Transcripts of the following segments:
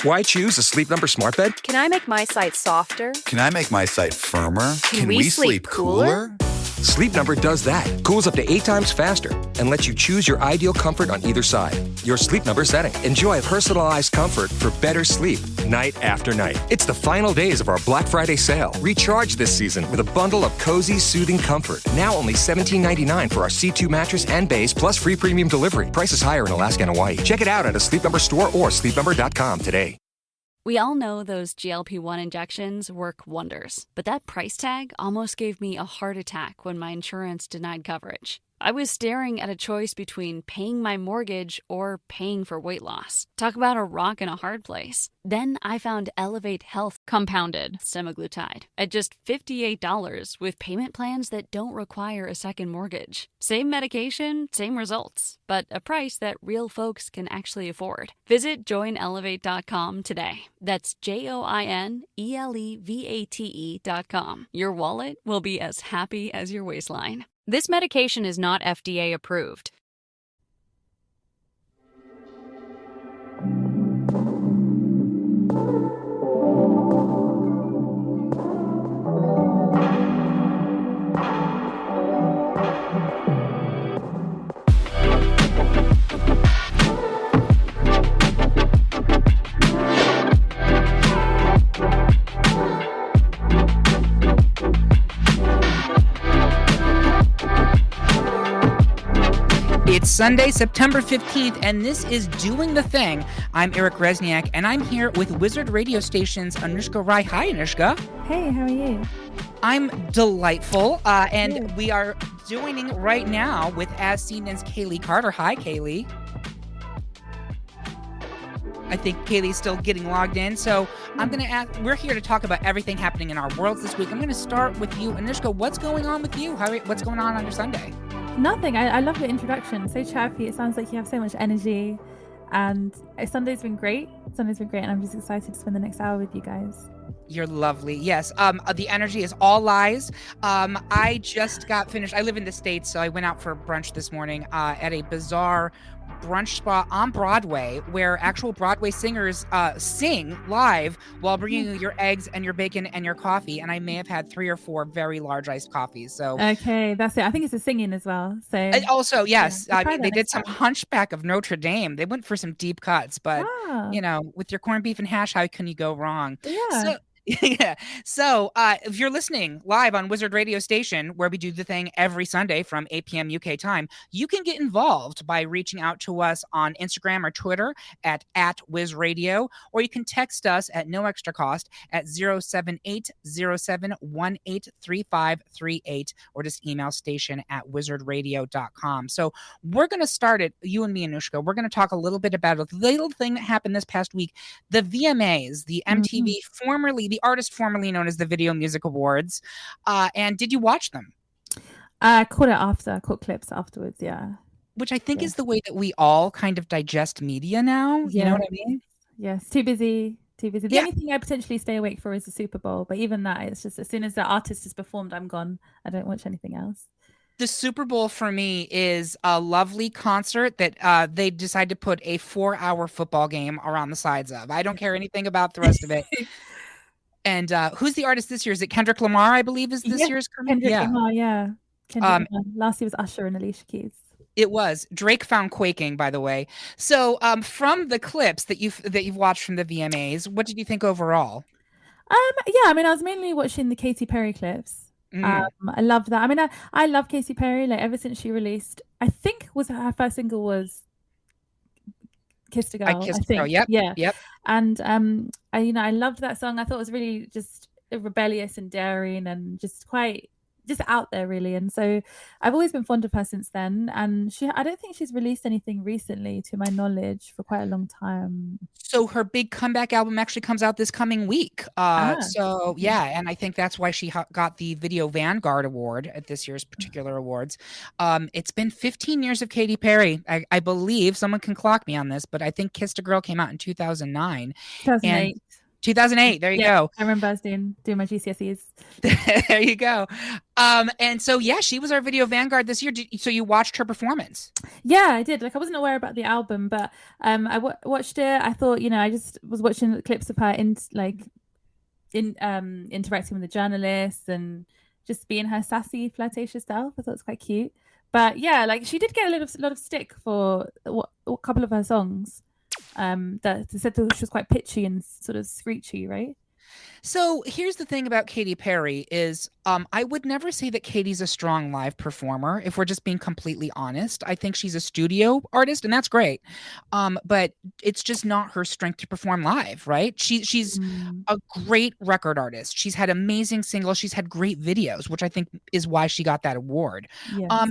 Why choose a Sleep Number smart bed? Can I make my site softer? Can I make my site firmer? Can we sleep cooler? Sleep Number does that. Cools up to 8 times faster and lets you choose your ideal comfort on either side. Your Sleep Number setting. Enjoy personalized comfort for better sleep night after night. It's the final days of our Black Friday sale. Recharge this season with a bundle of cozy, soothing comfort. Now only $17.99 for our C2 mattress and base, plus free premium delivery. Prices higher in Alaska and Hawaii. Check it out at a Sleep Number store or sleepnumber.com today. We all know those GLP-1 injections work wonders, but that price tag almost gave me a heart attack when my insurance denied coverage. I was staring at a choice between paying my mortgage or paying for weight loss. Talk about a rock and a hard place. Then I found Elevate Health compounded semaglutide at just $58 with payment plans that don't require a second mortgage. Same medication, same results, but a price that real folks can actually afford. Visit joinelevate.com today. That's JOINELEVATE.com. Your wallet will be as happy as your waistline. This medication is not FDA approved. It's Sunday, September 15th, and this is Doing the Thing. I'm Eric Rezsnyak, and I'm here with Wizard Radio Station's Anoushka Rai. Hi, Anoushka. Hey, how are you? I'm delightful, and we are joining right now with As Seen as Kayleigh Carter. Hi, Kayleigh. I think Kayleigh's still getting logged in, so I'm going to ask, we're here to talk about everything happening in our worlds this week. I'm going to start with you, Anoushka. What's going on with you? What's going on your Sunday? Nothing. I love your introduction. So chirpy. It sounds like you have so much energy. And Sunday's been great. And I'm just excited to spend the next hour with you guys. You're lovely. Yes. The energy is all lies. I just got finished. I live in the States, so I went out for brunch this morning at a bizarre brunch spot on Broadway where actual Broadway singers sing live while bringing you your eggs and your bacon and your coffee. And I may have had 3 or 4 very large iced coffees. So okay, that's it. I think it's a singing as well. So and also, yes, they did some Hunchback of Notre Dame. They went for some deep cuts, but you know, with your corned beef and hash, how can you go wrong? Yeah. Yeah. So if you're listening live on Wizard Radio Station, where we do the thing every Sunday from 8 p.m. UK time, you can get involved by reaching out to us on Instagram or Twitter at @WizRadio, or you can text us at no extra cost at 07807183538, or just email station@wizardradio.com. So we're going to start it, you and me, Anoushka. We're going to talk a little bit about a little thing that happened this past week, the VMAs, the MTV, the artist formerly known as the Video Music Awards. And did you watch them? I caught clips afterwards, yeah. Which I think is the way that we all kind of digest media now. You know what I mean? Yes, too busy. The only thing I potentially stay awake for is the Super Bowl. But even that, it's just as soon as the artist has performed, I'm gone. I don't watch anything else. The Super Bowl for me is a lovely concert that they decide to put a 4-hour football game around the sides of. I don't care anything about the rest of it. And who's the artist this year? Is it Kendrick Lamar, I believe, is this year's? Kendrick Lamar, yeah. Lamar. Last year was Usher and Alicia Keys. It was. Drake found Quaking, by the way. So from the clips that you've watched from the VMAs, what did you think overall? I was mainly watching the Katy Perry clips. I loved that. I love Katy Perry. Like ever since she released, I think her first single was Kissed a Girl. I Kissed a Girl. Yep. And I loved that song. I thought it was really just rebellious and daring and just quite just out there, really. And so I've always been fond of her since then. And I don't think she's released anything recently, to my knowledge, for quite a long time. So her big comeback album actually comes out this coming week. So yeah, and I think that's why she got the Video Vanguard Award at this year's particular awards. It's been 15 years of Katy Perry. I believe someone can clock me on this, but I think Kissed a Girl came out in 2009. 2008. 2008. There you go. I remember I was doing my GCSEs. There you go. And so, yeah, she was our video vanguard this year. So you watched her performance? Yeah, I did. Like, I wasn't aware about the album, but I watched it. I thought, I just was watching the clips of her interacting with the journalists and just being her sassy, flirtatious self. I thought it was quite cute. But yeah, like, she did get a lot of stick for a couple of her songs. That said that she was quite pitchy and sort of screechy, right? So here's the thing about Katy Perry is I would never say that Katy's a strong live performer, if we're just being completely honest. I think she's a studio artist, and that's great. But it's just not her strength to perform live, right? She's a great record artist. She's had amazing singles. She's had great videos, which I think is why she got that award. Yes.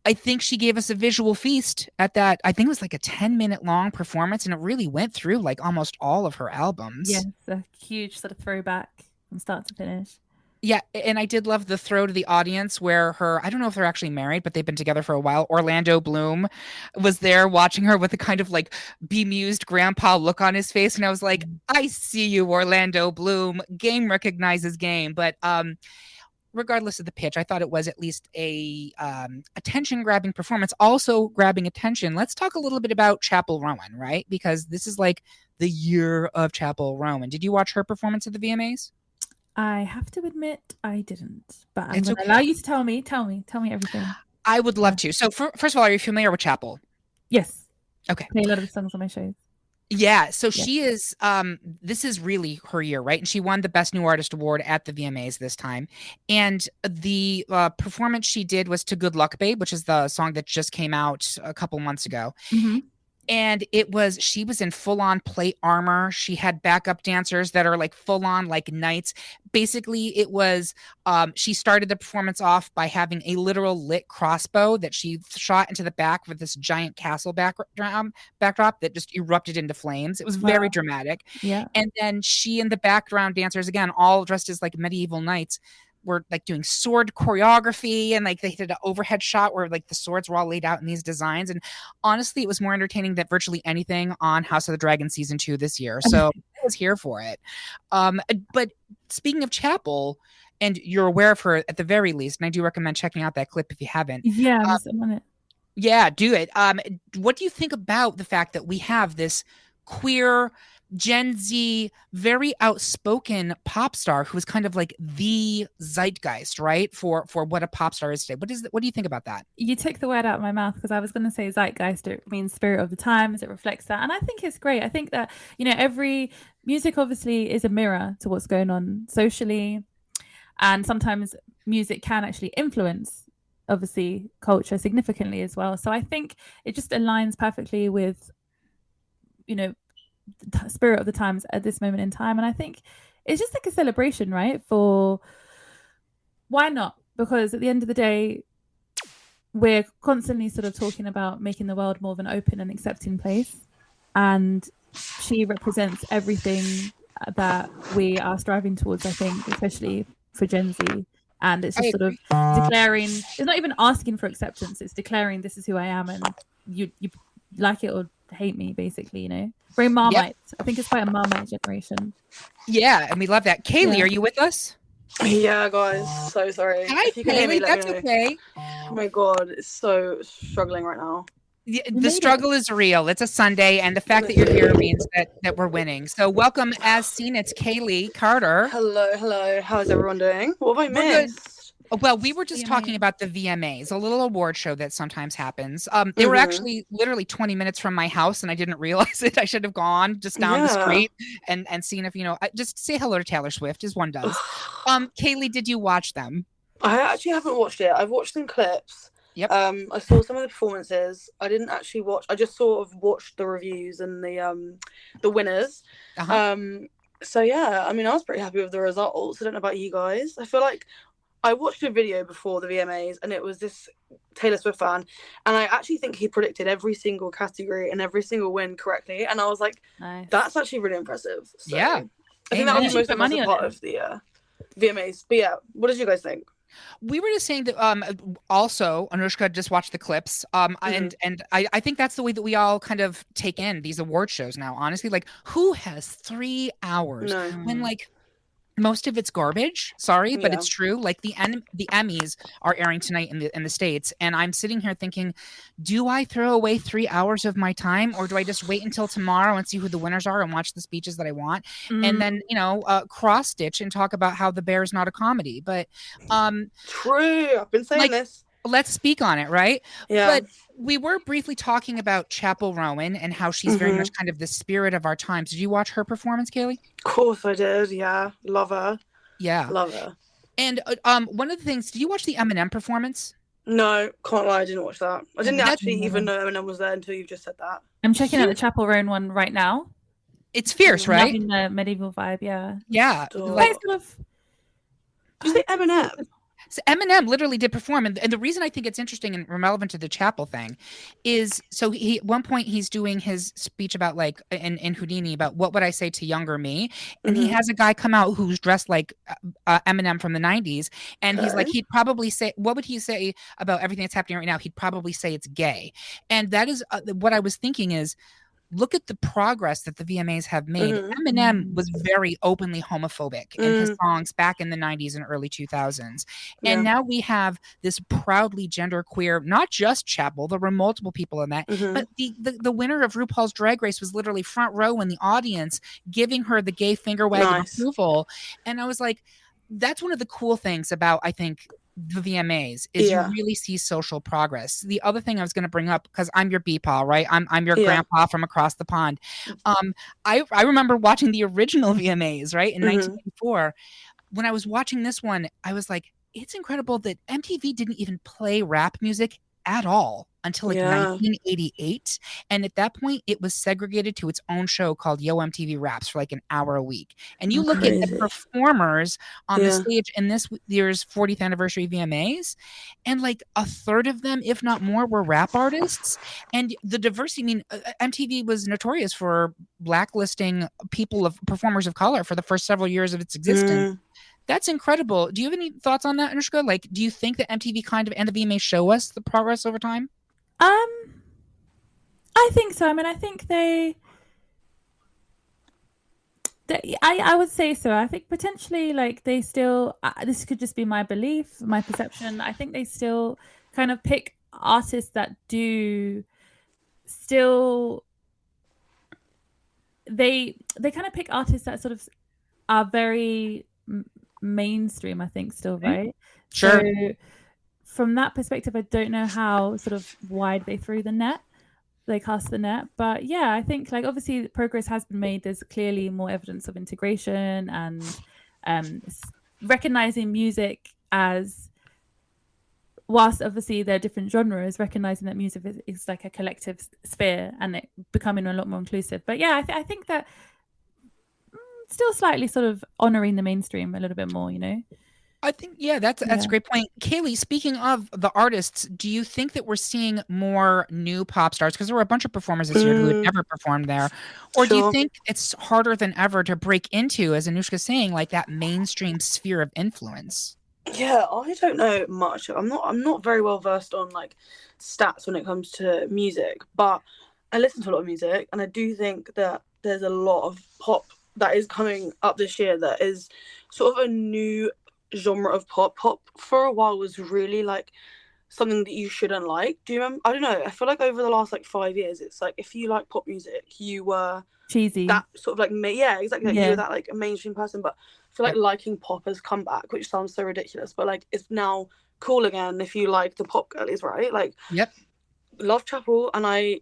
I think she gave us a visual feast at that. I think it was like a 10-minute long performance, and it really went through like almost all of her albums. Yes, a huge sort of throwback from start to finish. Yeah, and I did love the throw to the audience where I don't know if they're actually married, but they've been together for a while. Orlando Bloom was there watching her with a kind of like bemused grandpa look on his face. And I was like, I see you, Orlando Bloom. Game recognizes game. But regardless of the pitch, I thought it was at least a attention-grabbing performance. Also grabbing attention. Let's talk a little bit about Chappell Roan, right? Because this is like the year of Chappell Roan. Did you watch her performance at the VMAs? I have to admit I didn't, but I'm going to allow you to tell me everything. I would love to. So first of all, are you familiar with Chappell? Yes. Okay. I play a lot of songs on my shows. Yeah, so she is, this is really her year, right? And she won the Best New Artist Award at the VMAs this time. And the performance she did was to Good Luck Babe, which is the song that just came out a couple months ago. Mm-hmm. And she was in full-on plate armor. She had backup dancers that are like full-on like knights. Basically, it was, she started the performance off by having a literal lit crossbow that she shot into the back with this giant castle backdrop that just erupted into flames. It was very dramatic. Yeah. And then she and the background dancers, again, all dressed as like medieval knights, were like doing sword choreography, and like they did an overhead shot where like the swords were all laid out in these designs. And honestly, it was more entertaining than virtually anything on House of the Dragon season 2 this year. So I was here for it. But speaking of Chappell, and you're aware of her at the very least, and I do recommend checking out that clip if you haven't. Yeah, I'm on it. Yeah, do it. What do you think about the fact that we have this queer Gen Z, very outspoken pop star who is kind of like the zeitgeist, right? For what a pop star is today. What do you think about that? You took the word out of my mouth, because I was going to say zeitgeist. It means spirit of the times. It reflects that. And I think it's great. I think that, every music obviously is a mirror to what's going on socially. And sometimes music can actually influence, obviously, culture significantly as well. So I think it just aligns perfectly with, the spirit of the times at this moment in time. And I think it's just like a celebration, right? For why not? Because at the end of the day, we're constantly sort of talking about making the world more of an open and accepting place, and she represents everything that we are striving towards, I think, especially for Gen Z. And it's just sort of declaring, it's not even asking for acceptance, it's declaring this is who I am, and you like it or hate me, basically, very Marmite. Yep. I think it's quite a Marmite generation. Yeah, and we love that. Kayleigh, are you with us? Yeah, guys, so sorry. Hi, Kayleigh, that's okay. Oh my god, it's so struggling right now. The struggle is real. It's a Sunday, and the fact that you're here means that we're winning. So welcome, as seen, it's Kayleigh Carter. Hello. How's everyone doing? What have I missed? Well, we were just talking about the VMAs, a little award show that sometimes happens. They were actually literally 20 minutes from my house, and I didn't realize it. I should have gone just down the street and seen if, just say hello to Taylor Swift, as one does. Kayleigh, did you watch them? I actually haven't watched it. I've watched some clips. Yep. I saw some of the performances. I didn't actually watch. I just sort of watched the reviews and the winners. Uh-huh. So yeah, I mean, I was pretty happy with the results. I don't know about you guys. I feel like I watched a video before the VMAs, and it was this Taylor Swift fan, and I actually think he predicted every single category and every single win correctly, and I was like, nice. That's actually really impressive. So, yeah. I think that was the most impressive part of the VMAs. But yeah, what did you guys think? We were just saying that also Anoushka just watched the clips. And I think that's the way that we all kind of take in these award shows now, honestly. Like, who has 3 hours No. when like most of it's garbage? Sorry, but Yeah. it's true. Like the Emmys are airing tonight in the States, and I'm sitting here thinking, do I throw away 3 hours of my time, or do I just wait until tomorrow and see who the winners are and watch the speeches that I want, and then cross stitch and talk about how The Bear is not a comedy? But True, I've been saying like, this. let's speak on it, right? Yeah. But we were briefly talking about Chappell Roan and how she's very much kind of the spirit of our times. Did you watch her performance, Kayleigh? Of course I did. Yeah, love her. Yeah, Love her. and one of the things, did you watch the Eminem performance? No, can't lie, I didn't watch that. I didn't That's- actually even know Eminem was there until you just said that. I'm checking out the Chappell Roan one right now. It's fierce, right? Loving the medieval vibe, yeah. Yeah, Stop. like, Quite sort of, Did you say Eminem? so Eminem literally did perform, and the reason I think it's interesting and relevant to the Chappell thing is, so he at one point he's doing his speech about like in Houdini about what would I say to younger me, and he has a guy come out who's dressed like Eminem from the 90s, and he's like, he'd probably say, what would he say about everything that's happening right now? He'd probably say it's gay, and that is what I was thinking is, look at the progress that the VMAs have made. Eminem was very openly homophobic in his songs back in the 90s and early 2000s. And now we have this proudly genderqueer, not just Chappell, there were multiple people in that, but the winner of RuPaul's Drag Race was literally front row in the audience giving her the gay finger wag of approval. And I was like, that's one of the cool things about, I think, the VMAs is you really see social progress. The other thing I was going to bring up, because I'm your BPAW, right? I'm your grandpa from across the pond. I remember watching the original VMAs, right, in 1984. When I was watching this one, I was like, it's incredible that MTV didn't even play rap music at all until like 1988, and at that point it was segregated to its own show called Yo MTV Raps for like an hour a week. And you look at the performers on the stage in this year's 40th anniversary VMAs, and like a third of them, if not more, were rap artists. And the diversity, I mean, MTV was notorious for blacklisting performers of color for the first several years of its existence. That's incredible. Do you have any thoughts on that, Anoushka? Like, do you think that MTV kind of and the VMA show us the progress over time? I think so. I mean, I think I would say so. I think potentially, like, they still, this could just be my belief, my perception. I think they still kind of pick artists that do still, they kind of pick artists that sort of are very mainstream, I think, still, right? Sure. So from that perspective, I don't know how sort of wide they cast the net. But yeah, I think, like, obviously progress has been made. There's clearly more evidence of integration and recognizing music as, whilst obviously there are different genres, recognizing that music is like a collective sphere and it becoming a lot more inclusive. But yeah, I think that still slightly sort of honoring the mainstream a little bit more, you know? I think, that's a great point. Kayleigh, speaking of the artists, do you think that we're seeing more new pop stars? Because there were a bunch of performers this year who had never performed there. Or do you think it's harder than ever to break into, as Anoushka's saying, like that mainstream sphere of influence? Yeah, I don't know much. I'm not very well versed on like stats when it comes to music, but I listen to a lot of music, and I do think that there's a lot of pop that is coming up this year that is sort of a new genre of pop. Pop for a while was really like something that you shouldn't like. Do you remember? I don't know. I feel like over the last like 5 years, it's like if you like pop music, you were cheesy. That sort of like exactly. Like, you were that like a mainstream person. But I feel like liking pop has come back, which sounds so ridiculous, but like it's now cool again if you like the pop girlies, right? Like, love Chappell, and I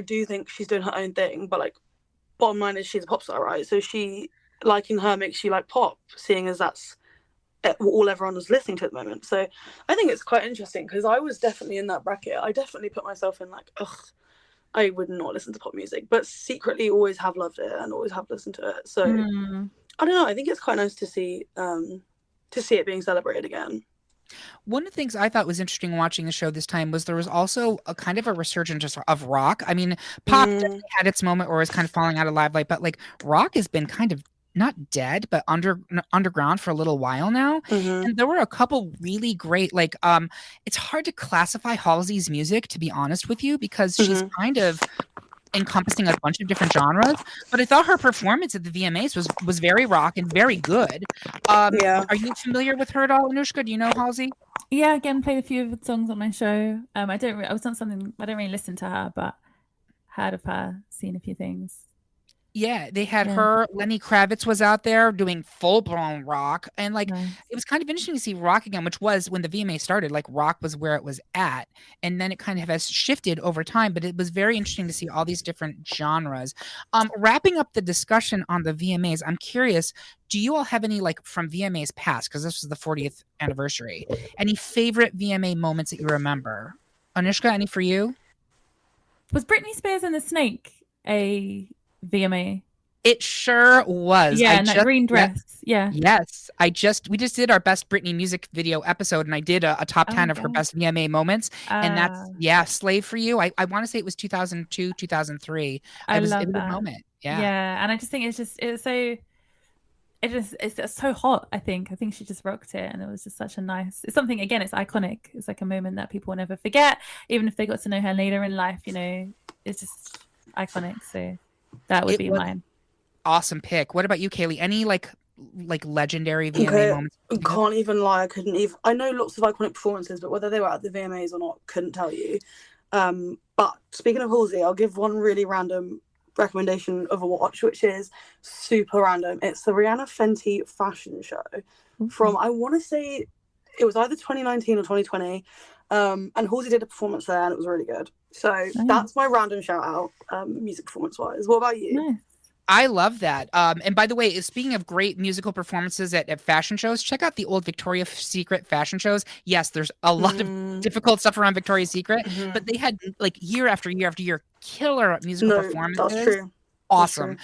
do think she's doing her own thing, but like bottom line is she's a pop star, right? So liking her makes you like pop, seeing as that's all everyone was listening to at the moment. So I think it's quite interesting, because I was definitely in that bracket. I definitely put myself in like, I would not listen to pop music, but secretly always have loved it and always have listened to it. So I don't know. I think it's quite nice to see it being celebrated again. One of the things I thought was interesting watching the show this time was there was also a kind of a resurgence of rock. I mean, pop definitely had its moment where it was kind of falling out of limelight, but like rock has been kind of not dead, but underground for a little while now. And there were a couple really great, like, it's hard to classify Halsey's music, to be honest with you, because she's kind of encompassing a bunch of different genres. But I thought her performance at the VMAs was very rock and very good. Are you familiar with her at all, Anoushka? Do you know Halsey? Yeah, again, played a few of the songs on my show. I don't really listen to her, but heard of her, seen a few things. Yeah, they had her. Lenny Kravitz was out there doing full-blown rock. And, like, it was kind of interesting to see rock again, which was when the VMA started, like, rock was where it was at. And then it kind of has shifted over time, but it was very interesting to see all these different genres. Wrapping up the discussion on the VMAs, I'm curious, do you all have any, like, from VMAs past, because this was the 40th anniversary, any favorite VMA moments that you remember? Anoushka, any for you? Was Britney Spears and the Snake a VMA? It sure was. Yeah, and that green dress. Yeah. Yes. We just did our best Britney music video episode, and I did a top 10 of her best VMA moments. And that's, Slave for You. I want to say it was 2002, 2003. It was a moment. Yeah. Yeah. And I just think it's so hot. I think she just rocked it, and it was just such a nice, it's something, again, it's iconic. It's like a moment that people will never forget, even if they got to know her later in life, you know, it's just iconic. So that would be mine. Awesome pick. What about you, Kayleigh? Any like legendary VMA moments? Can't even lie. I know lots of iconic performances, but whether they were at the VMAs or not, couldn't tell you. But speaking of Halsey, I'll give one really random recommendation of a watch, which is super random. It's the Rihanna Fenty fashion show from, I want to say it was either 2019 or 2020. And Halsey did a performance there, and it was really good. So that's my random shout out, music performance wise. What about you? Nice. I love that. And by the way, speaking of great musical performances at fashion shows, check out the old Victoria's Secret fashion shows. Yes, there's a lot of difficult stuff around Victoria's Secret, but they had, like, year after year after year, killer musical performances. That's true. Awesome.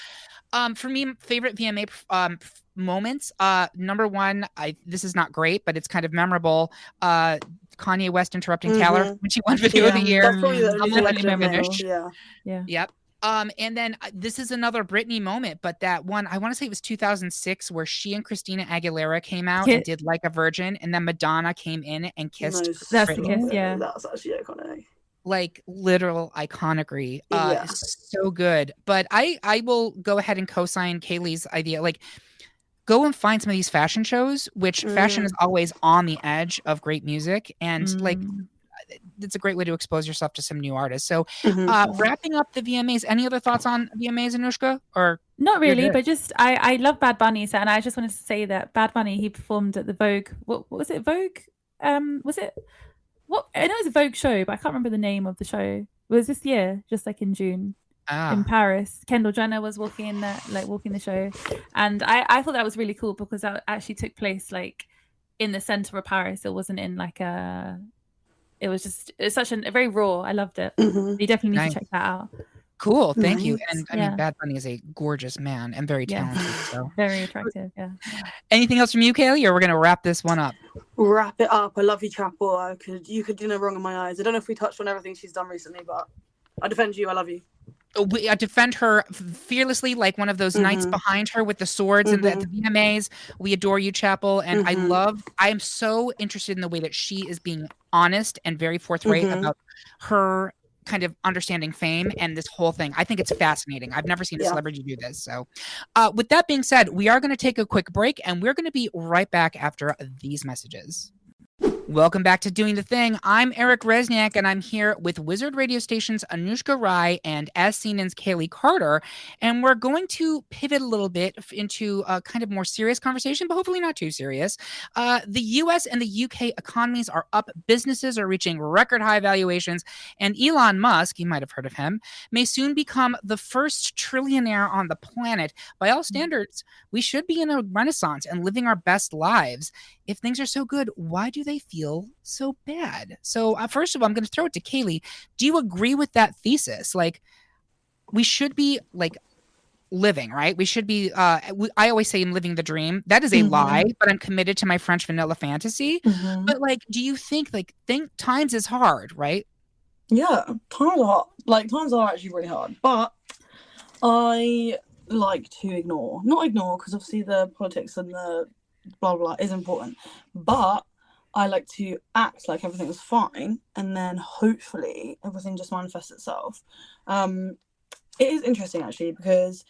That's true. For me, favorite VMA moments. Number one, this is not great, but it's kind of memorable. Kanye West interrupting Taylor when she won Video of the Year. That's probably the Yep. And then this is another Britney moment, but that one, I want to say it was 2006, where she and Christina Aguilera came out and did Like a Virgin, and then Madonna came in and kissed. That's the kiss, That's actually iconic. Like literal iconicry. So good. But I will go ahead and co-sign Kayleigh's idea. Like, go and find some of these fashion shows, which fashion is always on the edge of great music. And like, it's a great way to expose yourself to some new artists. So wrapping up the VMAs, any other thoughts on VMAs, Anoushka? Or not really, but just I love Bad Bunny, and I just wanted to say that Bad Bunny, he performed at the Vogue. What was it? Vogue? Was it? What? I know it was a Vogue show, but I can't remember the name of the show. It was this year, just like in June. In Paris. Kendall Jenner was walking the show, and I thought that was really cool because that actually took place like in the center of Paris. It wasn't in like it's such a very raw. I loved it. You definitely need to check that out. Cool, thank you. And I mean, Bad Bunny is a gorgeous man and very talented. So very attractive. Yeah. Anything else from you, Kayleigh, or we're gonna wrap this one up? Wrap it up. I love you, Chappell. You could do no wrong in my eyes. I don't know if we touched on everything she's done recently, but I defend you. I love you. I defend her fearlessly, like one of those knights behind her with the swords and the VMAs. We adore you, Chappell. And I am so interested in the way that she is being honest and very forthright about her kind of understanding fame and this whole thing. I think it's fascinating. I've never seen a celebrity do this. So with that being said, we are going to take a quick break, and we're going to be right back after these messages. Welcome back to Doing the Thing. I'm Eric Rezsnyak, and I'm here with Wizard Radio Station's Anoushka Rai and As CNN's Kayleigh Carter, and we're going to pivot a little bit into a kind of more serious conversation, but hopefully not too serious. The U.S. and the UK economies are up, businesses are reaching record high valuations, and Elon Musk, you might have heard of him, may soon become the first trillionaire on the planet. By all standards, we should be in a renaissance and living our best lives. If things are so good, why do they feel so bad? So first of all, I'm going to throw it to Kayleigh. Do you agree with that thesis? Like, we should be like living, right? We should be, I always say I'm living the dream. That is a lie, but I'm committed to my French vanilla fantasy. But like, do you think times is hard, right? Yeah, times are hard. Like, times are actually really hard. But I like to not ignore, because obviously the politics and the blah blah is important, but I like to act like everything's fine, and then hopefully everything just manifests itself. It is interesting actually, because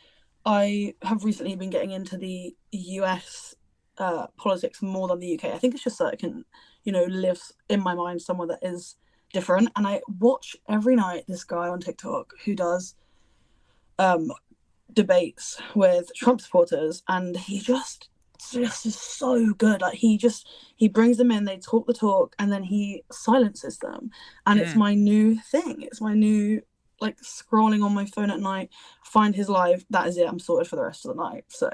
I have recently been getting into the US politics more than the UK. I think it's just so it can, live in my mind somewhere that is different. And I watch every night this guy on TikTok who does debates with Trump supporters, and he just is so good. Like he brings them in, they talk the talk, and then he silences them. And it's my new thing. It's my new, like, scrolling on my phone at night, find his live. That is it. I'm sorted for the rest of the night. So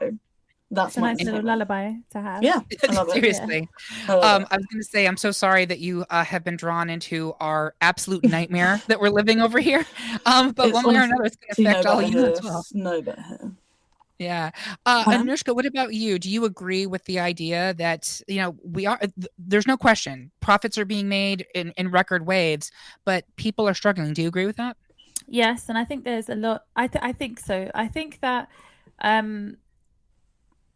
that's a nice little lullaby to have. Yeah, I love it. Seriously. I was going to say, I'm so sorry that you have been drawn into our absolute nightmare that we're living over here. But It's one way or another, it's going to affect all you as well. No better here. Yeah. Anoushka, what about you? Do you agree with the idea that, there's no question profits are being made in record waves, but people are struggling? Do you agree with that? Yes. And I think there's a lot. I think so. I think that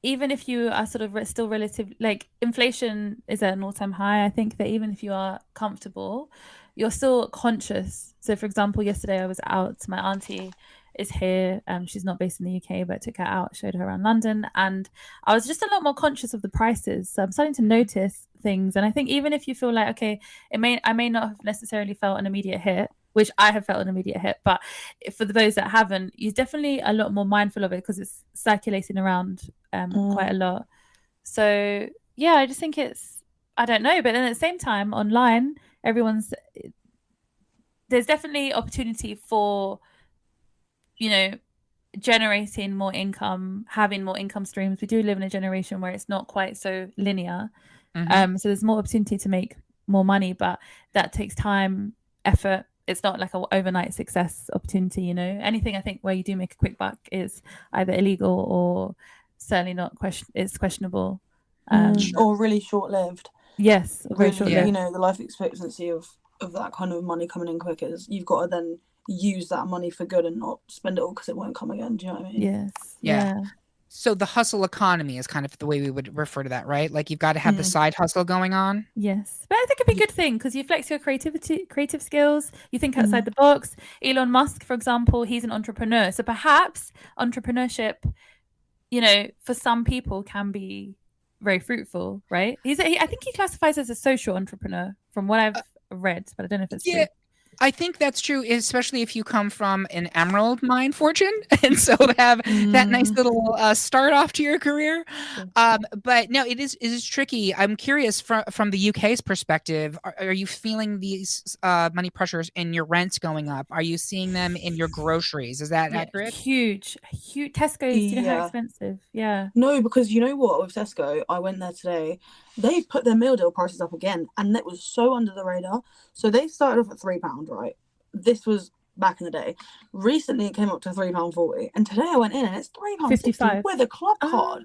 even if you are sort of still relative, like inflation is at an all-time high, I think that even if you are comfortable, you're still conscious. So for example, yesterday I was out, my auntie is here. She's not based in the UK, but took her out, showed her around London, and I was just a lot more conscious of the prices. So I'm starting to notice things, and I think even if you feel like, okay, I may not have necessarily felt an immediate hit, which I have felt an immediate hit, but for those that haven't, you're definitely a lot more mindful of it because it's circulating around quite a lot. So yeah, I just think I don't know, but then at the same time, online, there's definitely opportunity for, generating more income, having more income streams. We do live in a generation where it's not quite so linear. So there's more opportunity to make more money, but that takes time, effort. It's not like an overnight success opportunity, Anything I think where you do make a quick buck is either illegal or certainly not it's questionable. Or really short-lived. Yes, really, short-lived. The life expectancy of that kind of money coming in quick is you've got to then use that money for good and not spend it all because it won't come again. Do you know what I mean? Yes. Yeah. So the hustle economy is kind of the way we would refer to that, right? Like you've got to have the side hustle going on. Yes. But I think it'd be a good thing because you flex your creative skills. You think outside the box. Elon Musk, for example, he's an entrepreneur. So perhaps entrepreneurship, for some people can be very fruitful, right? I think he classifies as a social entrepreneur from what I've read, but I don't know if it's true. I think that's true, especially if you come from an emerald mine fortune, and so have that nice little start off to your career. But no, it is tricky. I'm curious from the UK's perspective. Are you feeling these money pressures in your rents going up? Are you seeing them in your groceries? Is that accurate? Huge. Tesco's. Do you know how expensive? Yeah. No, because you know what? With Tesco, I went there today. They put their meal deal prices up again, and it was so under the radar. So they started off at £3, right? This was back in the day. Recently, it came up to £3.40, and today I went in and it's £3.55 with a club card.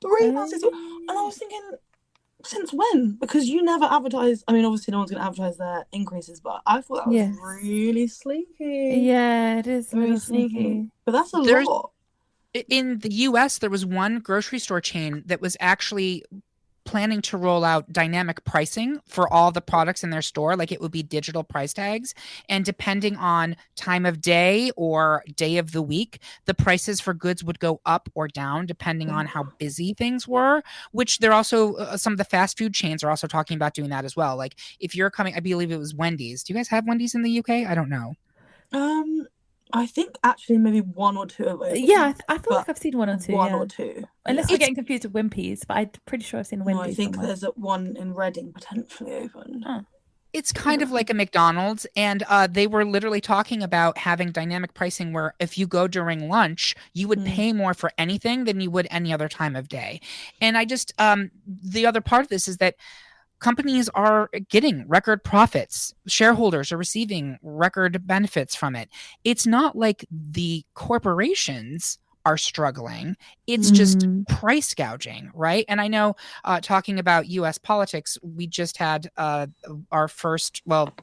£3.60, and I was thinking, since when? Because you never advertise. I mean, obviously, no one's going to advertise their increases, but I thought that was really sneaky. Yeah, it is really sneaky. But that's a lot. In the US, there was one grocery store chain that was actually planning to roll out dynamic pricing for all the products in their store. Like it would be digital price tags, and depending on time of day or day of the week, the prices for goods would go up or down depending on how busy things were, which they're also some of the fast food chains are also talking about doing that as well. Like if you're coming, I believe it was Wendy's. Do you guys have Wendy's in the UK? I don't know. I think actually maybe one or two of it. Yeah, I feel like I've seen one or two. One or two. Unless we're getting confused with Wimpy's, but I'm pretty sure I've seen Wendy's. No, I think somewhere. there's one in Reading potentially open. Oh. It's kind of like a McDonald's, and they were literally talking about having dynamic pricing where if you go during lunch, you would pay more for anything than you would any other time of day. And I just, the other part of this is that companies are getting record profits. Shareholders are receiving record benefits from it. It's not like the corporations are struggling. It's just price gouging, right? And I know talking about U.S. politics, we just had our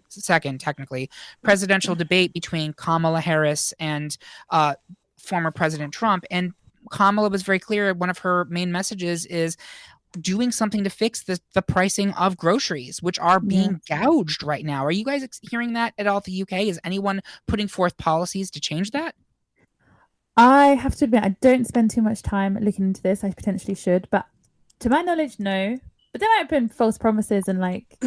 second technically, presidential debate between Kamala Harris and former President Trump. And Kamala was very clear. One of her main messages is doing something to fix the pricing of groceries, which are being gouged right now. Are you guys hearing that at all at the UK? Is anyone putting forth policies to change that? I have to admit, I don't spend too much time looking into this. I potentially should, but to my knowledge, no. But there might have been false promises, and like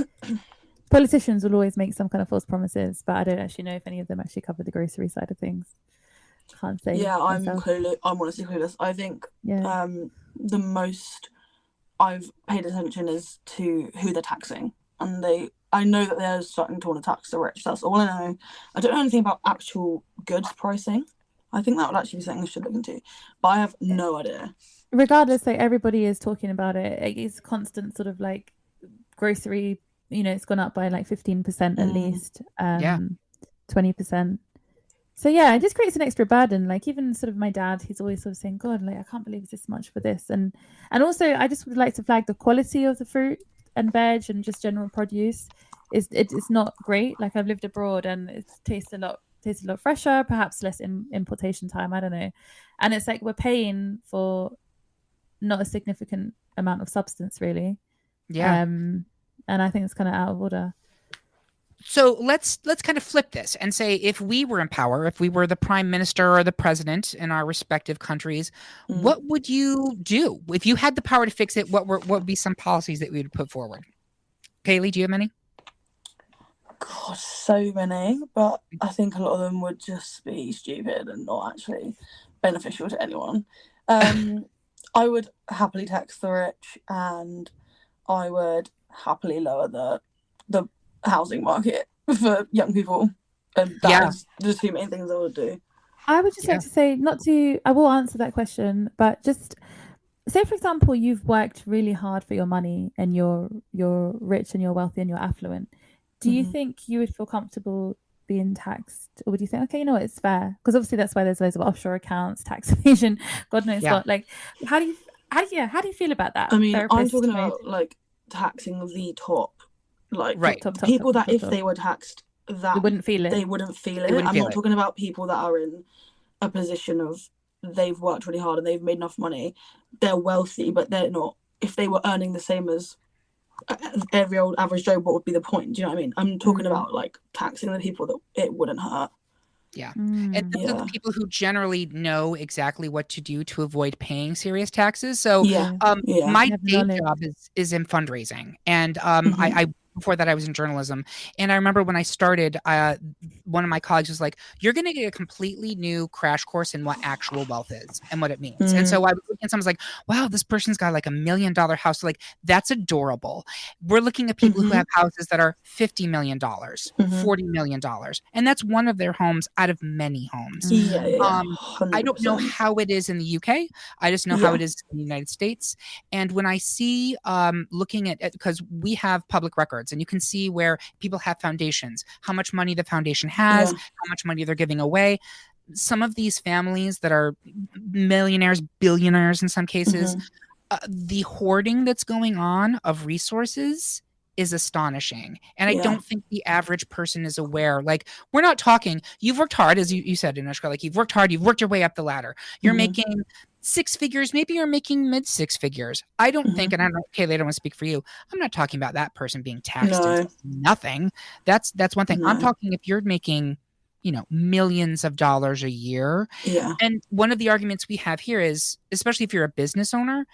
politicians will always make some kind of false promises, but I don't actually know if any of them actually cover the grocery side of things. Can't say. Yeah, I'm myself. clueless. I'm honestly clueless. I think the most I've paid attention is to who they're taxing, and I know that they're starting to want to tax the rich. That's all I know. I don't know anything about actual goods pricing. I think that would actually be something I should look into, but I have no idea. Regardless, like everybody is talking about it. It's constant sort of like grocery, it's gone up by like 15% at least, 20%. So yeah, it just creates an extra burden. Like even sort of my dad, he's always sort of saying, God, like I can't believe it's this much for this. And also I just would like to flag the quality of the fruit and veg and just general produce it's not great. Like I've lived abroad and it tastes a lot fresher, perhaps less importation time, I don't know. And it's like we're paying for not a significant amount of substance really. And I think it's kind of out of order. So let's kind of flip this and say, if we were in power, if we were the prime minister or the president in our respective countries, what would you do if you had the power to fix it? What would be some policies that we would put forward? Kayleigh, do you have any? God, so many, but I think a lot of them would just be stupid and not actually beneficial to anyone. I would happily tax the rich, and I would happily lower the housing market for young people, and that's the two main things I would do. I would just like to say, I will answer that question, but just say, for example, you've worked really hard for your money and you're rich and you're wealthy and you're affluent. Do you think you would feel comfortable being taxed, or would you think, okay, you know what, it's fair? Because obviously that's why there's loads of offshore accounts, tax evasion, God knows what. Like, how do you feel about that? I mean, I'm talking about like taxing the top, like top, people that if they were taxed, that they wouldn't feel it. They wouldn't feel it. I'm not talking about people that are in a position of they've worked really hard and they've made enough money. They're wealthy, but they're not. If they were earning the same as every old average Joe, what would be the point? Do you know what I mean? I'm talking about like taxing the people that it wouldn't hurt. And those are the people who generally know exactly what to do to avoid paying serious taxes. So my day job is in fundraising, and I before that I was in journalism. And I remember when I started, one of my colleagues was like, you're going to get a completely new crash course in what actual wealth is and what it means. And so I was looking at someone's like, wow, this person's got like $1 million house. Like, that's adorable. We're looking at people who have houses that are $50 million, $40 million. And that's one of their homes out of many homes. I don't know how it is in the UK. I just know how it is in the United States. And when I see looking at it, because we have public records, and you can see where people have foundations, how much money the foundation has, how much money they're giving away. Some of these families that are millionaires, billionaires in some cases, the hoarding that's going on of resources is astonishing. And I don't think the average person is aware. Like, we're not talking, you've worked hard, as you said, Anoushka, like you've worked hard, you've worked your way up the ladder. You're making 6 figures, maybe you're making mid 6 figures. I don't think, and I don't know, Kayleigh, I don't want to speak for you. I'm not talking about that person being taxed into nothing. That's one thing. I'm talking if you're making, millions of dollars a year. And one of the arguments we have here is, especially if you're a business owner,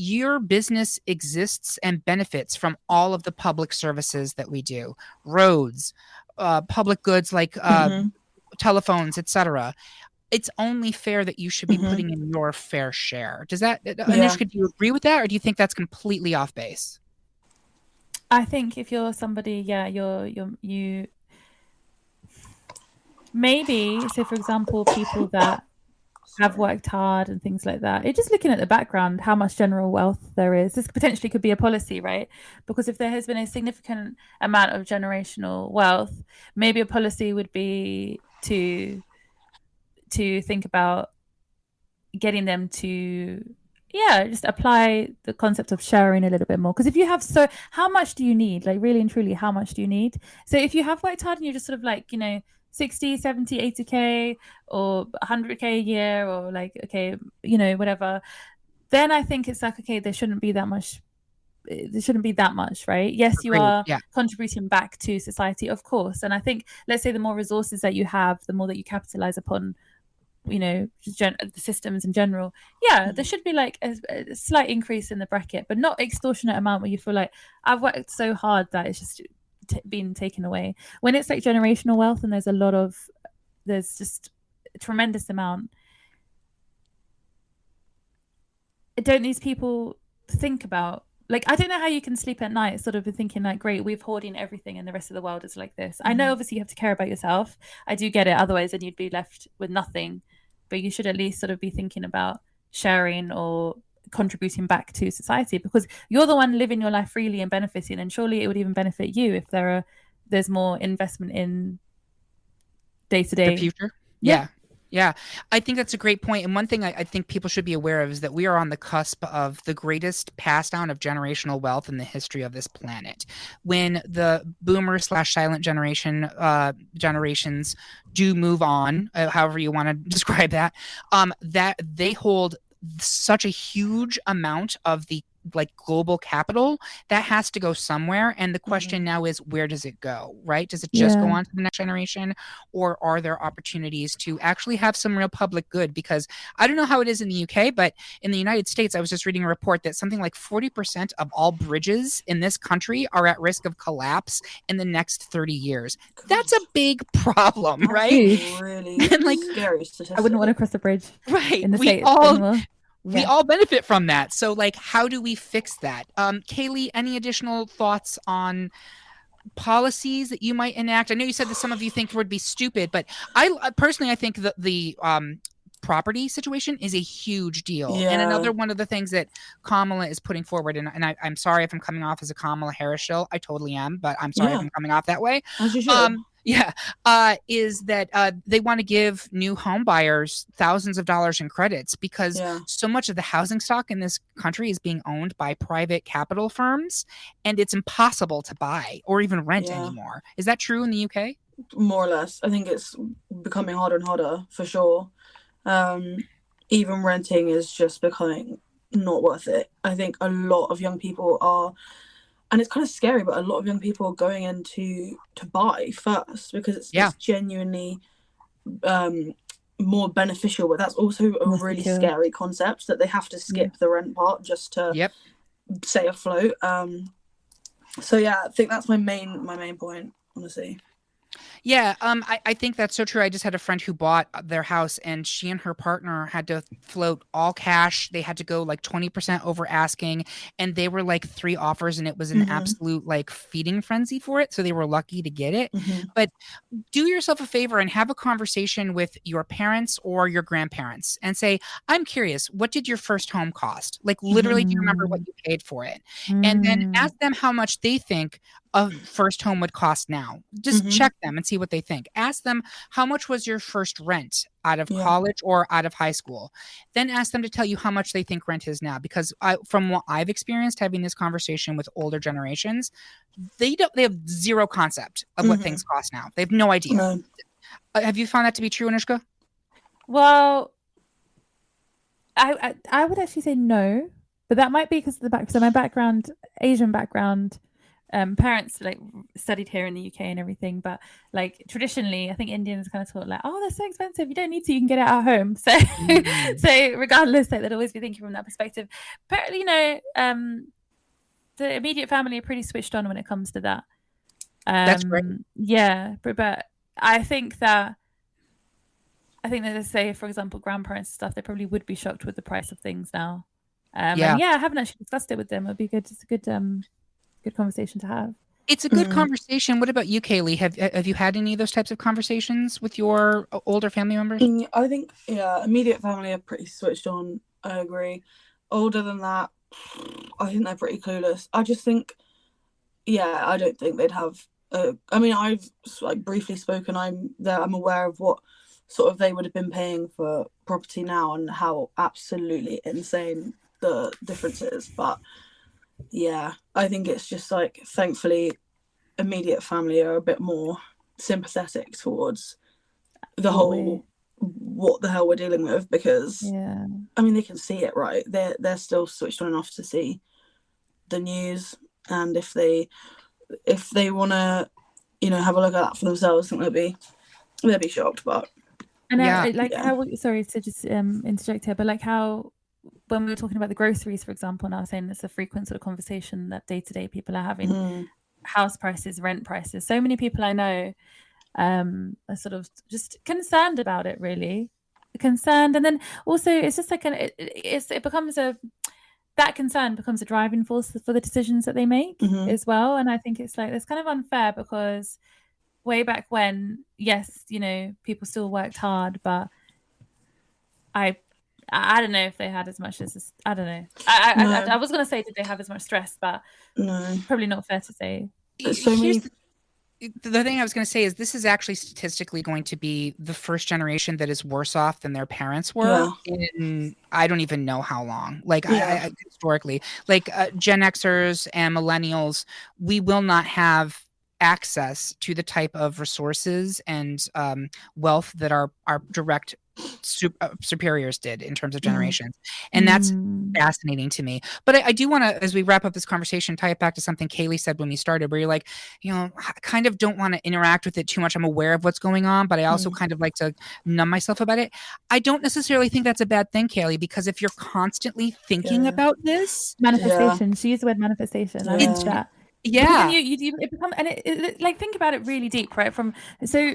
your business exists and benefits from all of the public services that we do, roads, public goods like telephones, etc. It's only fair that you should be putting in your fair share. Does that, Anoushka, do you agree with that, or do you think that's completely off base? I think if you're somebody, you maybe, so for example, people that have worked hard and things like that. It's just looking at the background, how much general wealth there is. This potentially could be a policy, right? Because if there has been a significant amount of generational wealth, maybe a policy would be to think about getting them to just apply the concept of sharing a little bit more. Because if you have, how much do you need? Like, really and truly, how much do you need? So if you have worked hard and you're just sort of like, 60, 70, 80K or 100K a year, or like, okay, you know, whatever, then I think it's like, okay, there shouldn't be that much, right? Yes, you Agreed. are Yeah. contributing back to society, of course. And I think, let's say the more resources that you have, the more that you capitalize upon, you know, the systems in general. Yeah, there should be like a slight increase in the bracket, but not extortionate amount where you feel like I've worked so hard that it's just being taken away. When it's like generational wealth and there's just a tremendous amount, don't these people think about, like, I don't know how you can sleep at night sort of thinking like, great, we're hoarding everything and the rest of the world is like this. I know obviously you have to care about yourself. I do get it. Otherwise then you'd be left with nothing. But you should at least sort of be thinking about sharing or contributing back to society, because you're the one living your life freely and benefiting. And surely it would even benefit you if there's more investment in day-to-day. The future? Yeah. Yeah, I think that's a great point. And one thing I think people should be aware of is that we are on the cusp of the greatest pass down of generational wealth in the history of this planet. When the boomer / silent generations do move on, however you want to describe that, that they hold such a huge amount of the like global capital that has to go somewhere. And the question now is, where does it go, right? Does it just go on to the next generation, or are there opportunities to actually have some real public good? Because I don't know how it is in the UK, but in the United States, I was just reading a report that something like 40% of all bridges in this country are at risk of collapse in the next 30 years. That's a big problem, right? Really and like scary statistic. I wouldn't want to cross the bridge. Right. In the States anymore. We all benefit from that. So like, how do we fix that? Kayleigh, any additional thoughts on policies that you might enact? I know you said that some of you think would be stupid, but I personally, I think that the property situation is a huge deal. And another one of the things that Kamala is putting forward, and I'm sorry if I'm coming off as a Kamala Harris shill, I totally am, but I'm sorry if I'm coming off that way. As you should. Is that they want to give new home buyers thousands of dollars in credits because so much of the housing stock in this country is being owned by private capital firms, and it's impossible to buy or even rent anymore. Is that true in the UK? More or less. I think it's becoming harder and harder for sure. Even renting is just becoming not worth it. I think a lot of young people are, and it's kind of scary, but a lot of young people are going in to buy first because it's genuinely more beneficial. But that's also a really scary concept that they have to skip the rent part just to stay afloat. So yeah, I think that's my main point, honestly. Yeah, I think that's so true. I just had a friend who bought their house, and she and her partner had to float all cash. They had to go like 20% over asking, and they were like 3 offers, and it was an absolute like feeding frenzy for it. So they were lucky to get it. But do yourself a favor and have a conversation with your parents or your grandparents and say, I'm curious, what did your first home cost? Like literally, do you remember what you paid for it? And then ask them how much they think a first home would cost now. Just check them and see what they think. Ask them, how much was your first rent out of college or out of high school? Then ask them to tell you how much they think rent is now. Because from what I've experienced having this conversation with older generations, they have zero concept of what things cost now. They have no idea. No. Have you found that to be true, Anoushka? Well, I would actually say no, but that might be because of the back. So my background, Asian background. Parents like studied here in the UK and everything, but like traditionally I think Indians kind of taught like, oh, that's so expensive, you don't need to, you can get it at home. So so regardless, like they'd always be thinking from that perspective. But you know, the immediate family are pretty switched on when it comes to that. That's great. Yeah, but I think that let's say, for example, grandparents and stuff, they probably would be shocked with the price of things now. I haven't actually discussed it with them. It'd be good. It's a good conversation to have. It's a good conversation. What about you, Kayleigh? Have you had any of those types of conversations with your older family members? I think immediate family are pretty switched on. I agree. Older than that, I think they're pretty clueless. I just think, I don't think they'd have. I mean, I've like briefly spoken. I'm aware of what sort of they would have been paying for property now and how absolutely insane the difference is. But yeah, I think it's just like, thankfully, immediate family are a bit more sympathetic towards the whole what the hell we're dealing with, because I mean, they can see it, right? They're still switched on enough to see the news, and if they want to, you know, have a look at that for themselves, I think they'll be shocked. But how, sorry to just interject here, but like how when we were talking about the groceries, for example, and I was saying it's a frequent sort of conversation that day to day people are having, house prices, rent prices. So many people I know are sort of just concerned about it, really concerned, and then also it's just like it becomes that concern becomes a driving force for the decisions that they make as well. And I think it's like it's kind of unfair, because way back when, yes, you know, people still worked hard, but I don't know if they had as much as I don't know. I was going to say, did they have as much stress? But no, probably not fair to say. The thing I was going to say is this is actually statistically going to be the first generation that is worse off than their parents were in I don't even know how long. Like I historically, like Gen Xers and millennials, we will not have access to the type of resources and wealth that our direct superiors did in terms of generations. And that's fascinating to me. But I do want to, as we wrap up this conversation, tie it back to something Kayleigh said when we started, where you're like, you know, I kind of don't want to interact with it too much. I'm aware of what's going on, but I also kind of like to numb myself about it. I don't necessarily think that's a bad thing, Kayleigh, because if you're constantly thinking about this manifestation, she used the word manifestation. I love that. Yeah, it become, and it like, think about it really deep, right? So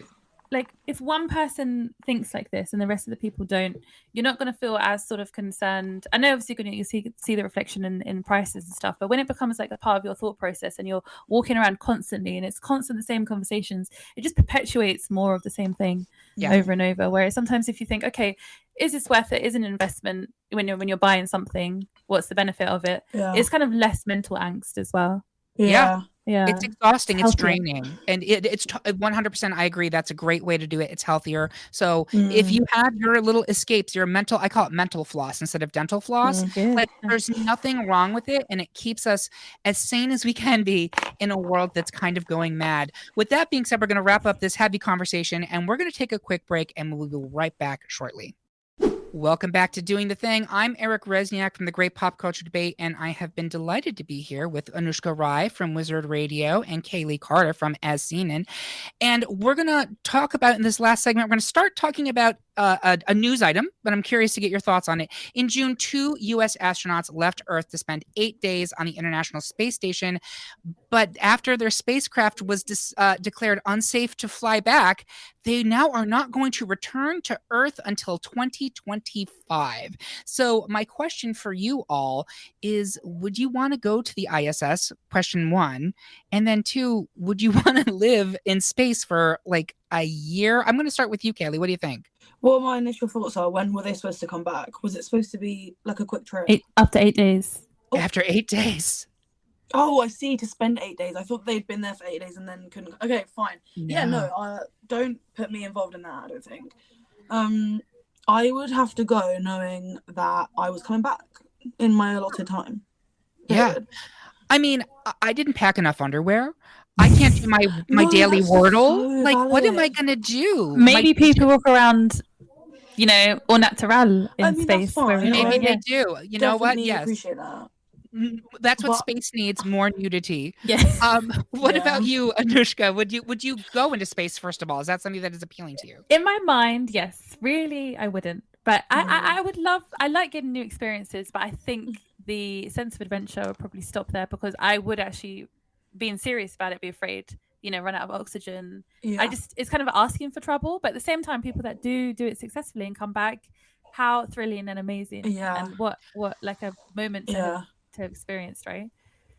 like if one person thinks like this and the rest of the people don't, you're not going to feel as sort of concerned. I know obviously you see the reflection in prices and stuff, but when it becomes like a part of your thought process and you're walking around constantly and it's constant the same conversations, it just perpetuates more of the same thing over and over. Whereas sometimes if you think, okay, is this worth it? Is an investment when you're buying something? What's the benefit of it? It's kind of less mental angst as well. Yeah. It's exhausting. It's draining. And it's 100%. I agree. That's a great way to do it. It's healthier. So if you have your little escapes, your mental, I call it mental floss instead of dental floss. Like, there's nothing wrong with it. And it keeps us as sane as we can be in a world that's kind of going mad. With that being said, we're going to wrap up this heavy conversation and we're going to take a quick break and we'll go right back shortly. Welcome back to Doing the Thing. I'm Eric Rezsnyak from the Great Pop Culture Debate, and I have been delighted to be here with Anoushka Rai from ZARD Radio and Kayleigh Carter from As Seen. And we're going to talk about, in this last segment, we're going to start talking about a news item, but I'm curious to get your thoughts on it. In June, 2 U.S. astronauts left Earth to spend 8 days on the International Space Station, but after their spacecraft was declared unsafe to fly back, they now are not going to return to Earth until 2025. So my question for you all is, would you want to go to the ISS? Question 1. And then 2, would you want to live in space for like a year? I'm going to start with you, Kayleigh. What do you think? What my initial thoughts are, when were they supposed to come back? Was it supposed to be like a quick trip? After 8 days. Oh. After 8 days. Oh, I see. To spend 8 days. I thought they'd been there for 8 days and then couldn't. Okay, fine. No. Don't put me involved in that, I don't think. I would have to go knowing that I was coming back in my allotted time. Yeah. I mean, I didn't pack enough underwear. I can't do my daily Wordle. So like, valid. What am I going to do? Maybe people walk around, you know, au naturel in space. Maybe they do. You know what? Yes. Appreciate that. That's what space needs, more nudity. Yes. What about you, Anoushka? Would you go into space, first of all? Is that something that is appealing to you? In my mind, yes. Really, I wouldn't. But I would I like getting new experiences, but I think the sense of adventure would probably stop there, because I would actually, being serious about it, be afraid, you know, run out of oxygen. It's kind of asking for trouble, but at the same time, people that do it successfully and come back, how thrilling and amazing. And what like a moment to experience, right?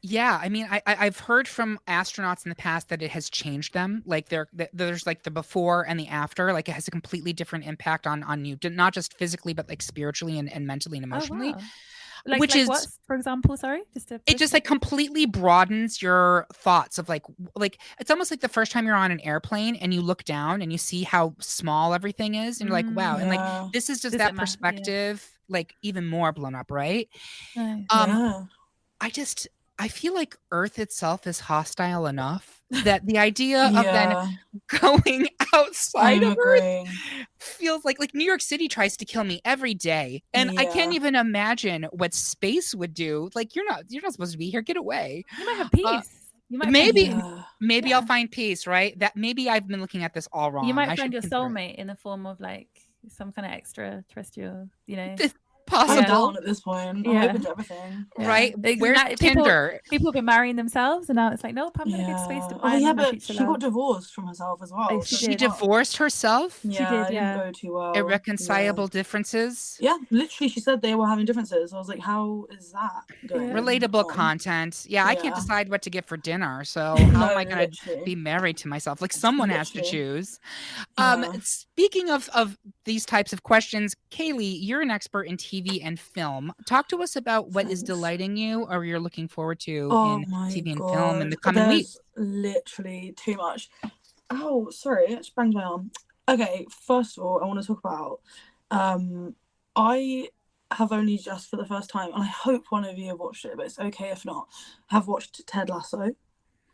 Yeah, I mean, I've heard from astronauts in the past that it has changed them. Like there's like the before and the after. Like it has a completely different impact on you, not just physically, but like spiritually and mentally and emotionally. Oh, wow. Which is what, for example? Sorry, it just like completely broadens your thoughts of like it's almost like the first time you're on an airplane and you look down and you see how small everything is, and you're like, wow, and like this is just that perspective, like even more blown up, right? I feel like Earth itself is hostile enough that the idea of then going outside of Earth feels like New York City tries to kill me every day, and I can't even imagine what space would do. Like, you're not supposed to be here. Get away. You might have peace. You might maybe I'll find peace, right? That maybe I've been looking at this all wrong. You might find your soulmate in the form of like some kind of extraterrestrial, you know. Possible. I'm down at this point. I'm open to everything. Right? Where's Tinder? People have been marrying themselves, and now it's like, nope, I'm gonna give space to mine. Oh yeah, but she got divorced from herself as well. She divorced herself? Yeah, she did, didn't go too well. Irreconcilable differences? Yeah, literally, she said they were having differences. I was like, how is that going? Relatable content. Yeah, I can't decide what to get for dinner, so how am I going to be married to myself? Like, someone has to choose. Speaking of these types of questions, Kayleigh, you're an expert in TV and film. Talk to us about what is delighting you or you're looking forward to in TV and film in the coming weeks. Literally too much. Oh, sorry, I just banged my arm. Okay, first of all, I want to talk about I have only just for the first time, and I hope one of you have watched it, but it's okay if not, have watched Ted Lasso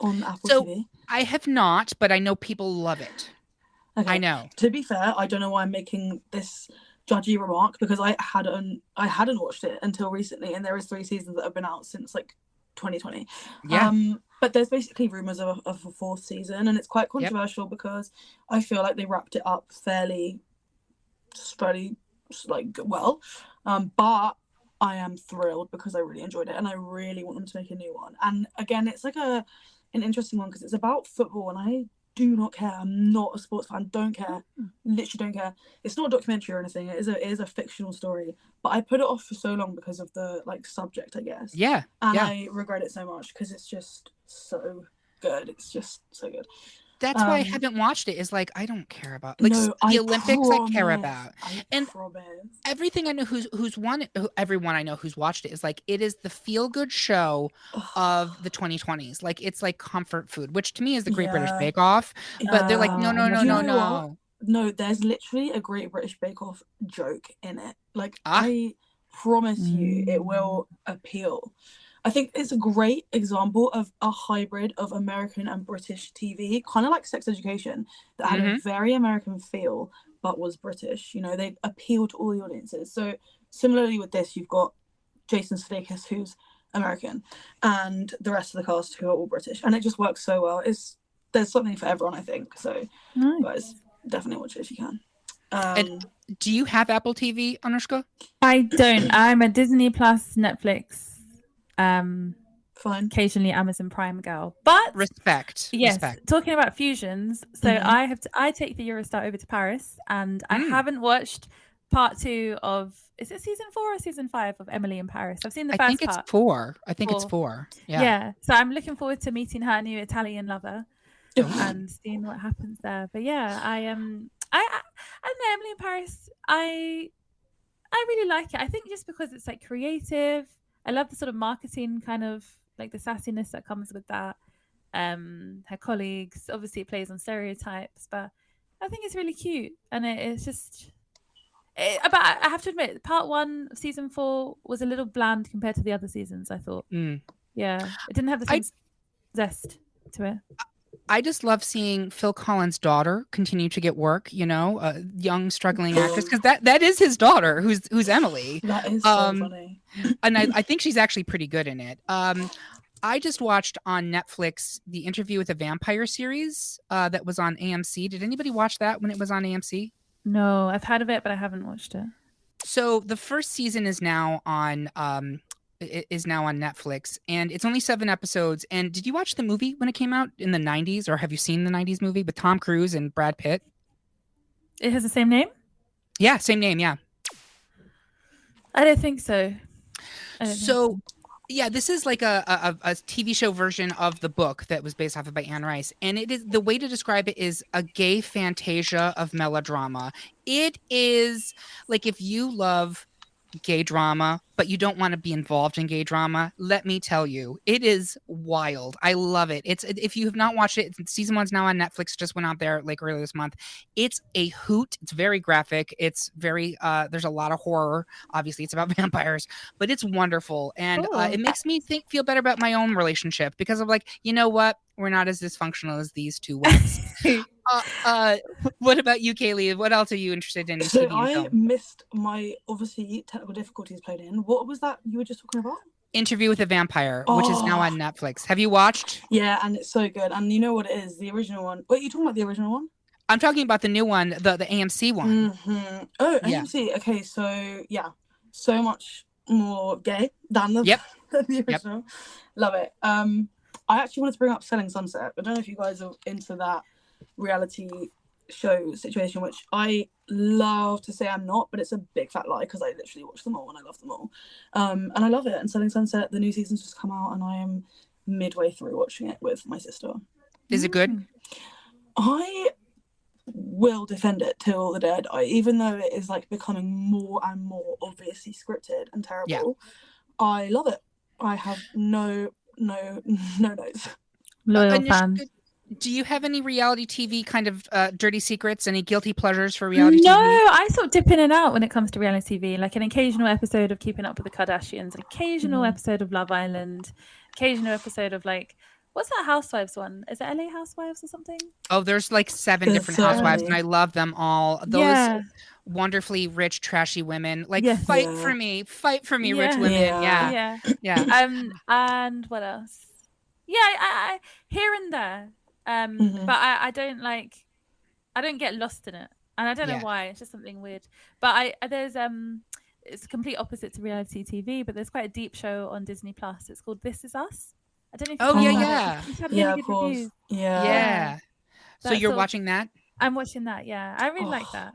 on Apple TV. I have not, but I know people love it. Okay. I know. To be fair, I don't know why I'm making this judgy remark, because I hadn't watched it until recently, and there is 3 seasons that have been out since like 2020. But there's basically rumors of a 4th season, and it's quite controversial because I feel like they wrapped it up fairly well, but I am thrilled because I really enjoyed it, and I really want them to make a new one. And again, it's like an interesting one because it's about football, and I do not care. I'm not a sports fan. Don't care. Literally don't care. It's not a documentary or anything. It is a fictional story. But I put it off for so long because of the subject, I guess. Yeah. And I regret it so much because it's just so good. It's just so good. That's why I haven't watched it. Is like I don't care about the Olympics. I care about, everything I know everyone I know who's watched it is like it is the feel good show of the 2020s. Like it's like comfort food, which to me is the Great British Bake Off. But they're like no. No, there's literally a Great British Bake Off joke in it. Like I promise you, it will appeal. I think it's a great example of a hybrid of American and British TV, kind of like Sex Education, that had a very American feel, but was British. You know, they appeal to all the audiences. So similarly with this, you've got Jason Sudeikis, who's American, and the rest of the cast who are all British. And it just works so well. There's something for everyone, I think. So guys, definitely watch it if you can. And do you have Apple TV, Anoushka? I don't. I'm a Disney Plus, Netflix, fine, occasionally Amazon Prime girl, but respect. Talking about fusions, so I take the Eurostar over to Paris, and I haven't watched part 2 of, is it season 4 or season 5 of Emily in Paris? I've seen the first part. I think it's 4. Yeah, so I'm looking forward to meeting her new Italian lover and seeing what happens there. But yeah, I don't know, Emily in Paris, I really like it. I think just because it's like creative. I love the sort of marketing kind of like the sassiness that comes with that. Her colleagues, obviously it plays on stereotypes, but I think it's really cute. And it's just, but I have to admit, part 1 of season 4 was a little bland compared to the other seasons, I thought. Yeah, it didn't have the same zest to it. I just love seeing Phil Collins' daughter continue to get work, you know, a young struggling actress, because that is his daughter, who's Emily. That is so funny. And I think she's actually pretty good in it. I just watched on Netflix the Interview with a Vampire series that was on AMC. Did anybody watch that when it was on AMC? No, I've heard of it, but I haven't watched it. So the first season is now on Netflix, and it's only 7 episodes. And did you watch the movie when it came out in the 90s, or have you seen the 90s movie with Tom Cruise and Brad Pitt? It has the same name? Yeah, same name, yeah. I don't think so. Yeah, this is like a TV show version of the book that was based off of by Anne Rice. And it is, the way to describe it is a gay fantasia of melodrama. It is like if you love gay drama, but you don't want to be involved in gay drama, let me tell you, it is wild. I love it. If you have not watched it, season 1's now on Netflix. Just went out there like earlier this month. It's a hoot. It's very graphic. It's very there's a lot of horror. Obviously, it's about vampires, but it's wonderful, and it makes me feel better about my own relationship because of like, you know what, we're not as dysfunctional as these two ones. What about you, Kayleigh? What else are you interested in? So TV and I film? missed my obviously technical difficulties played in. What was that you were just talking about? Interview with a Vampire, which is now on Netflix. Have you watched? Yeah, and it's so good. And you know what it is? The original one. Wait, you talking about the original one? I'm talking about the new one, the AMC one. Mm-hmm. Oh, Yeah. AMC. Okay, so yeah, so much more gay than the, the original. Love it. I actually wanted to bring up Selling Sunset. I don't know if you guys are into that reality show situation, which I love to say I'm not, but it's a big fat lie because I literally watch them all and I love them all. And I love it. And Selling Sunset, the new season's just come out and I am midway through watching it with my sister. Is it good? I will defend it till the dead. Even though it is like becoming more and more obviously scripted and terrible, I love it. I have no notes. Loyal fan. Do you have any reality TV kind of dirty secrets? Any guilty pleasures for reality TV? No, I sort of dip in and out when it comes to reality TV. Like an occasional episode of Keeping Up with the Kardashians, an occasional episode of Love Island, occasional episode of like, what's that Housewives one? Is it LA Housewives or something? Oh, there's like 7 different housewives, and I love them all. Those wonderfully rich, trashy women. Like, fight for me, rich women. Yeah. And what else? Yeah, I here and there. But I don't get lost in it, and I don't know why. It's just something weird. But there's it's complete opposite to reality TV, but there's quite a deep show on Disney Plus. It's called This Is Us. I don't know if it's had really good course. reviews. So you're watching that? I'm watching that. Yeah, I really like that.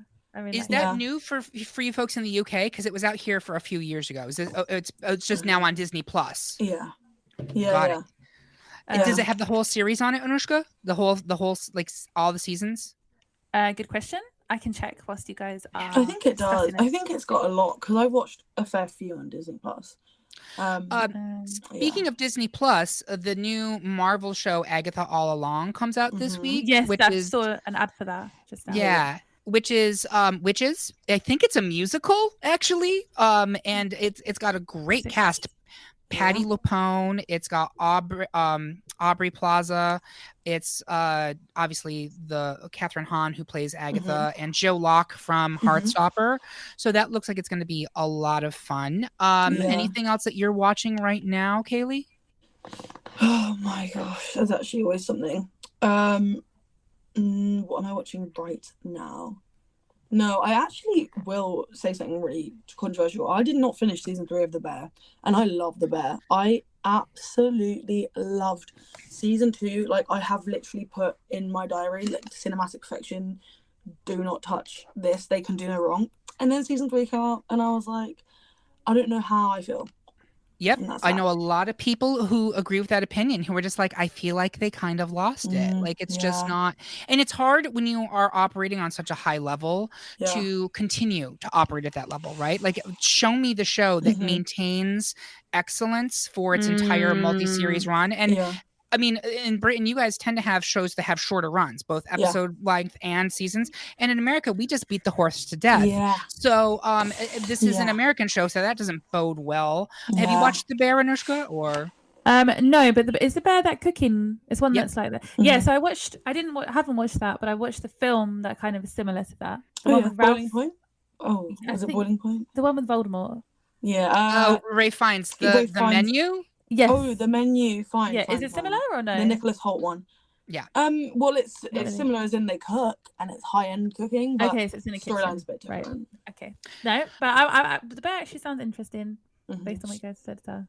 Is that new for you folks in the UK? Because it was out here for a few years ago. Is it? It's just now on Disney Plus. Yeah. Got it. Does it have the whole series on it, Anoushka? The whole like all the seasons? Good question. I can check whilst you guys are. I think it does. I think it's got a lot because I watched a fair few on Disney Plus. Speaking of Disney Plus, the new Marvel show Agatha All Along comes out this week. Yes, I saw an ad for that just now. Yeah. Which is I think it's a musical actually. And it's got a great cast. Patti LuPone. It's got Aubrey Plaza. It's obviously the Catherine Hahn who plays Agatha and Joe Locke from Heartstopper. So that looks like it's going to be a lot of fun. Anything else that you're watching right now, Kayleigh? Oh my gosh, there's actually always something. What am I watching right now? No, I actually will say something really controversial. I did not finish season 3 of The Bear, and I love The Bear. I absolutely loved season 2. Like, I have literally put in my diary, like, cinematic perfection, do not touch this. They can do no wrong. And then season 3 came out, and I was like, I don't know how I feel. Yep. I know a lot of people who agree with that opinion, who are just like, I feel like they kind of lost it. Like, it's just not. And it's hard when you are operating on such a high level to continue to operate at that level, right? Like, show me the show that maintains excellence for its entire multi-series run. And I mean, in Britain, you guys tend to have shows that have shorter runs, both episode length and seasons. And in America, we just beat the horse to death. Yeah. So this is an American show, so that doesn't bode well. Have you watched The Bear, Anoushka, or? No, but is The Bear that cooking? It's one that's like that. Yeah, so I haven't watched that, but I watched the film that kind of is similar to that. The one with Boiling Point? Oh, is it Boiling Point? The one with Voldemort. Yeah. Ray Fiennes, the menu? Yes. Oh, The Menu. Fine. Yeah. Is it similar or no? The Nicholas Hoult one. Yeah. Well, it's similar as in they cook and it's high end cooking. But okay, so it's in a kitchen. Storyline's a bit different. Right. Okay. No, but I The Bear actually sounds interesting based on what you guys said. So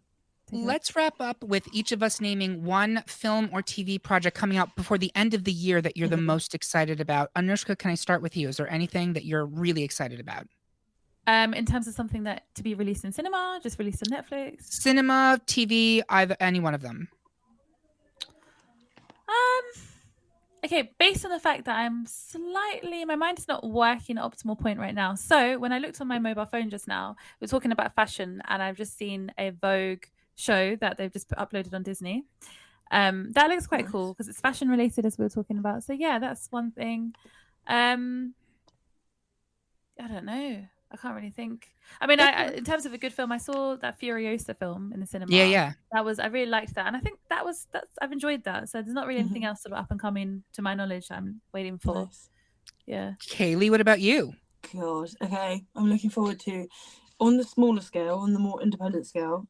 let's wrap up with each of us naming one film or TV project coming out before the end of the year that you're the most excited about. Anoushka, can I start with you? Is there anything that you're really excited about? In terms of something that to be released in cinema, just released on Netflix? Any one of them. Okay, based on the fact that my mind is not working at optimal point right now. So when I looked on my mobile phone just now, we're talking about fashion, and I've just seen a Vogue show that they've just uploaded on Disney. That looks quite cool because it's fashion related, as we were talking about. So yeah, that's one thing. I don't know. I can't really think. I mean, I in terms of a good film, I saw that Furiosa film in the cinema. Yeah. I really liked that, and I think that's I've enjoyed that. So there's not really anything else sort of up and coming to my knowledge that I'm waiting for. Nice. Yeah. Kayleigh, what about you? God. Okay, I'm looking forward to, on the smaller scale, on the more independent scale,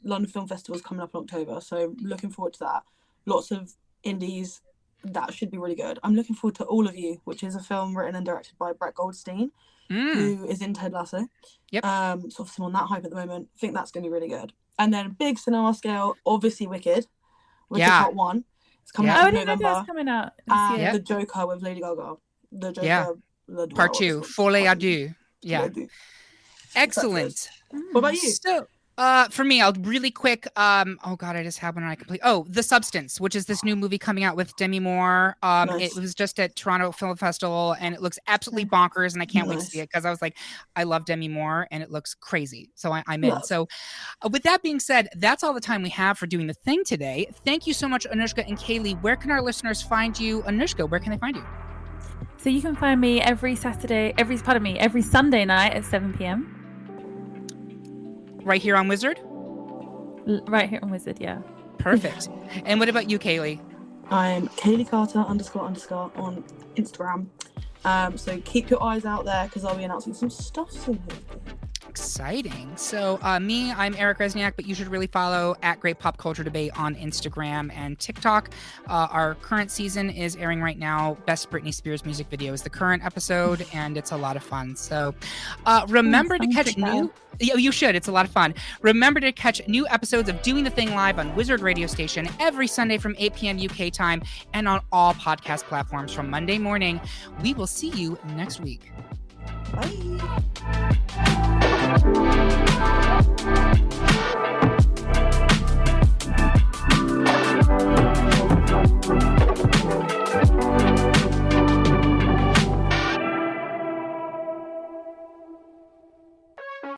London Film Festival is coming up in October, so looking forward to that. Lots of indies. That should be really good. I'm looking forward to All of You, which is a film written and directed by Brett Goldstein, who is in Ted Lasso. Yep. Sort of on that hype at the moment. I think that's going to be really good. And then big cinema scale, obviously Wicked, which is Part 1. It's coming out in November. That's coming out this And year. The Joker with Lady Gaga. The Joker. Yeah. Part 2, Folie à Deux. Yeah. Excellent. What about you? So, for me, I'll really quick. Oh God, I just had one and I complete. Oh, The Substance, which is this new movie coming out with Demi Moore. Nice. It was just at Toronto Film Festival, and it looks absolutely bonkers, and I can't wait to see it because I was like, I love Demi Moore, and it looks crazy. So I'm in. So, with that being said, that's all the time we have for doing the thing today. Thank you so much, Anoushka and Kayleigh. Where can our listeners find you, Anoushka? Where can they find you? So you can find me every Sunday night at 7 p.m. Right here on Wizard? Right here on Wizard, yeah. Perfect. And what about you, Kayleigh? I'm Kayleigh Carter __ on Instagram. So keep your eyes out there because I'll be announcing some stuff soon. Exciting. So me, I'm Eric Rezsnyak, but you should really follow at Great Pop Culture Debate on Instagram and TikTok. Our current season is airing right now. Best Britney Spears music video is the current episode, and it's a lot of fun. So remember to catch new... You should. It's a lot of fun. Remember to catch new episodes of Doing the Thing live on Wizard Radio Station every Sunday from 8 p.m. UK time and on all podcast platforms from Monday morning. We will see you next week. Bye.